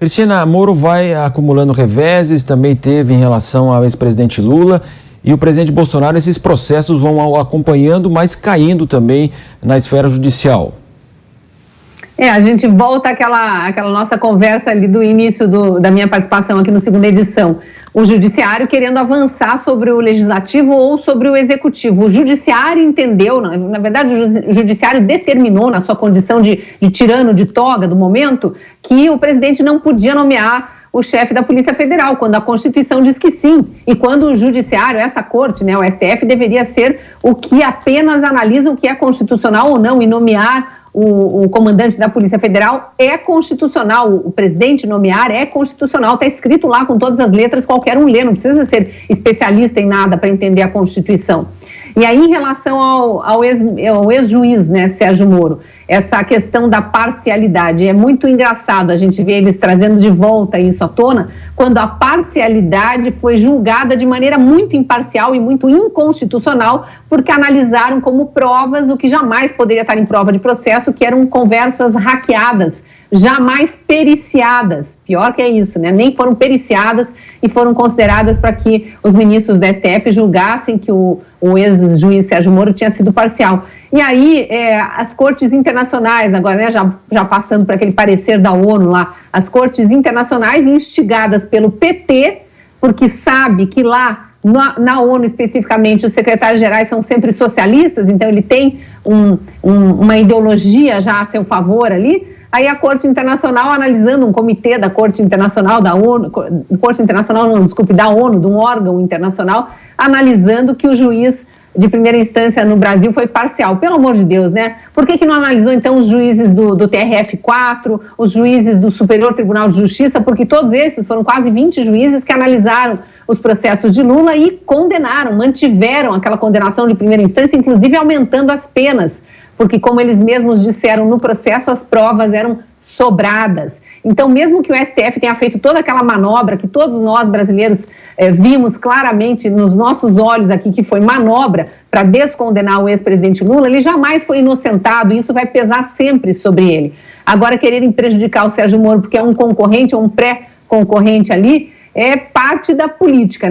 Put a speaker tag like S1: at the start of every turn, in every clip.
S1: Cristina, Moro vai acumulando reveses, também teve em relação ao ex-presidente Lula e o presidente Bolsonaro. Esses processos vão acompanhando, mas caindo também na esfera judicial.
S2: A gente volta àquela nossa conversa ali do início da minha participação aqui no segunda edição. O judiciário querendo avançar sobre o legislativo ou sobre o executivo. O judiciário entendeu, na verdade o judiciário determinou na sua condição de tirano de toga do momento que o presidente não podia nomear o chefe da Polícia Federal, quando a Constituição diz que sim. E quando o judiciário, essa corte, o STF, deveria ser o que apenas analisa o que é constitucional ou não e nomear o comandante da Polícia Federal é constitucional, o presidente nomear é constitucional, está escrito lá com todas as letras, qualquer um lê, não precisa ser especialista em nada para entender a Constituição. E aí, em relação ao ex-juiz, Sérgio Moro, essa questão da parcialidade, é muito engraçado a gente ver eles trazendo de volta isso à tona, quando a parcialidade foi julgada de maneira muito imparcial e muito inconstitucional, porque analisaram como provas o que jamais poderia estar em prova de processo, que eram conversas hackeadas, jamais periciadas, pior que é isso, nem foram periciadas e foram consideradas para que os ministros do STF julgassem que o ex-juiz Sérgio Moro tinha sido parcial. E aí, as cortes internacionais, agora, já passando para aquele parecer da ONU lá, as cortes internacionais instigadas pelo PT, porque sabe que lá na ONU especificamente os secretários-gerais são sempre socialistas, então ele tem uma ideologia já a seu favor ali. Aí a Corte Internacional, analisando um comitê da Corte Internacional da ONU, da ONU, de um órgão internacional, analisando que o juiz de primeira instância no Brasil foi parcial. Pelo amor de Deus, Por que não analisou, então, os juízes do TRF4, os juízes do Superior Tribunal de Justiça? Porque todos esses, foram quase 20 juízes que analisaram os processos de Lula e condenaram, mantiveram aquela condenação de primeira instância, inclusive aumentando as penas, porque, como eles mesmos disseram no processo, as provas eram sobradas. Então, mesmo que o STF tenha feito toda aquela manobra que todos nós brasileiros vimos claramente nos nossos olhos aqui, que foi manobra para descondenar o ex-presidente Lula, ele jamais foi inocentado e isso vai pesar sempre sobre ele. Agora, quererem prejudicar o Sérgio Moro porque é um concorrente ou um pré-concorrente ali, é parte da política,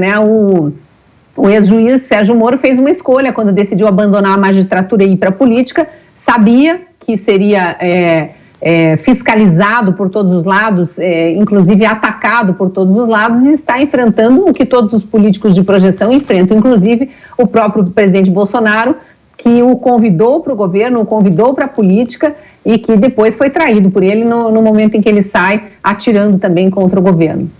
S2: O ex-juiz Sérgio Moro fez uma escolha quando decidiu abandonar a magistratura e ir para a política, sabia que seria fiscalizado por todos os lados, inclusive atacado por todos os lados, e está enfrentando o que todos os políticos de projeção enfrentam, inclusive o próprio presidente Bolsonaro, que o convidou para o governo, o convidou para a política e que depois foi traído por ele no momento em que ele sai atirando também contra o governo.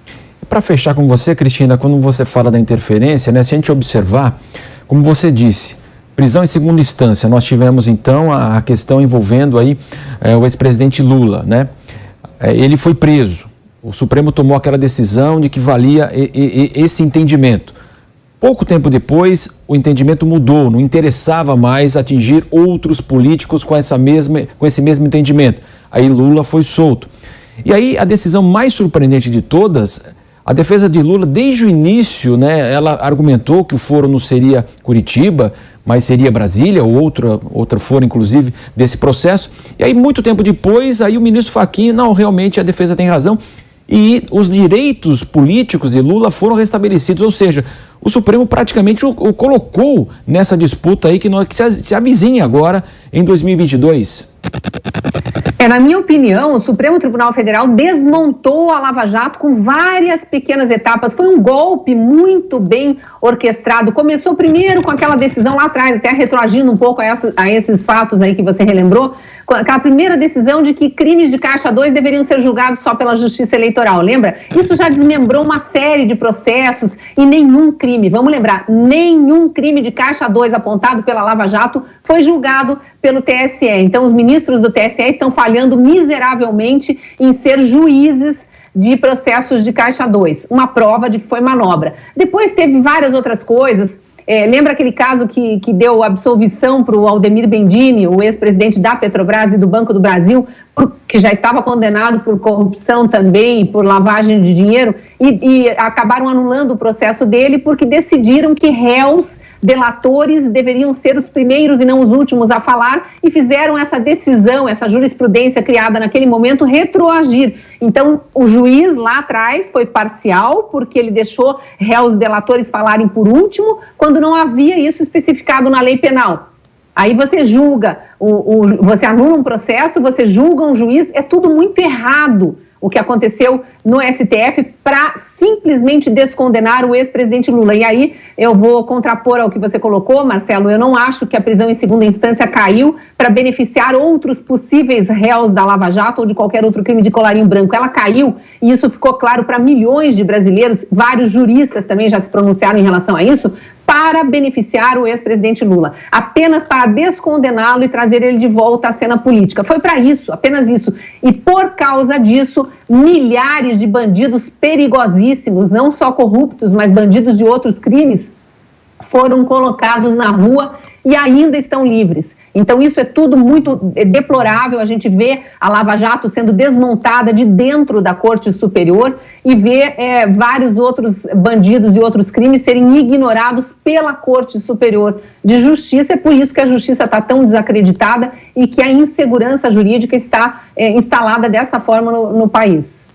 S1: Para fechar com você, Cristina, quando você fala da interferência, se a gente observar, como você disse, prisão em segunda instância, nós tivemos então a questão envolvendo aí o ex-presidente Lula, Ele foi preso, o Supremo tomou aquela decisão de que valia esse entendimento. Pouco tempo depois, o entendimento mudou, não interessava mais atingir outros políticos com esse mesmo entendimento. Aí Lula foi solto. E aí a decisão mais surpreendente de todas, a defesa de Lula, desde o início, ela argumentou que o foro não seria Curitiba, mas seria Brasília, ou outra foro, inclusive, desse processo. E aí, muito tempo depois, aí o ministro Fachin, não, realmente a defesa tem razão, e os direitos políticos de Lula foram restabelecidos, ou seja, o Supremo praticamente o colocou nessa disputa aí que se avizinha agora em 2022.
S2: Na minha opinião, o Supremo Tribunal Federal desmontou a Lava Jato com várias pequenas etapas. Foi um golpe muito bem orquestrado. Começou primeiro com aquela decisão lá atrás, até retroagindo um pouco a esses fatos aí que você relembrou, com aquela primeira decisão de que crimes de Caixa 2 deveriam ser julgados só pela Justiça Eleitoral, lembra? Isso já desmembrou uma série de processos e nenhum crime, vamos lembrar, nenhum crime de Caixa 2 apontado pela Lava Jato foi julgado pelo TSE. Então, os ministros do TSE estão falhando miseravelmente em ser juízes de processos de Caixa 2, uma prova de que foi manobra. Depois teve várias outras coisas. Lembra aquele caso que deu absolvição para o Aldemir Bendini, o ex-presidente da Petrobras e do Banco do Brasil, que já estava condenado por corrupção também, por lavagem de dinheiro, e acabaram anulando o processo dele porque decidiram que réus, delatores, deveriam ser os primeiros e não os últimos a falar, e fizeram essa decisão, essa jurisprudência criada naquele momento retroagir. Então, o juiz lá atrás foi parcial, porque ele deixou réus delatores falarem por último, quando não havia isso especificado na lei penal. Aí você julga, você anula um processo, você julga um juiz, é tudo muito errado o que aconteceu no STF para simplesmente descondenar o ex-presidente Lula. E aí eu vou contrapor ao que você colocou, Marcelo, eu não acho que a prisão em segunda instância caiu para beneficiar outros possíveis réus da Lava Jato ou de qualquer outro crime de colarinho branco. Ela caiu, e isso ficou claro para milhões de brasileiros, vários juristas também já se pronunciaram em relação a isso, para beneficiar o ex-presidente Lula, apenas para descondená-lo e trazer ele de volta à cena política. Foi para isso, apenas isso. E por causa disso, milhares de bandidos perigosíssimos, não só corruptos, mas bandidos de outros crimes, foram colocados na rua e ainda estão livres. Então isso é tudo muito deplorável, a gente vê a Lava Jato sendo desmontada de dentro da Corte Superior e vê vários outros bandidos e outros crimes serem ignorados pela Corte Superior de Justiça. É por isso que a Justiça está tão desacreditada e que a insegurança jurídica está instalada dessa forma no país.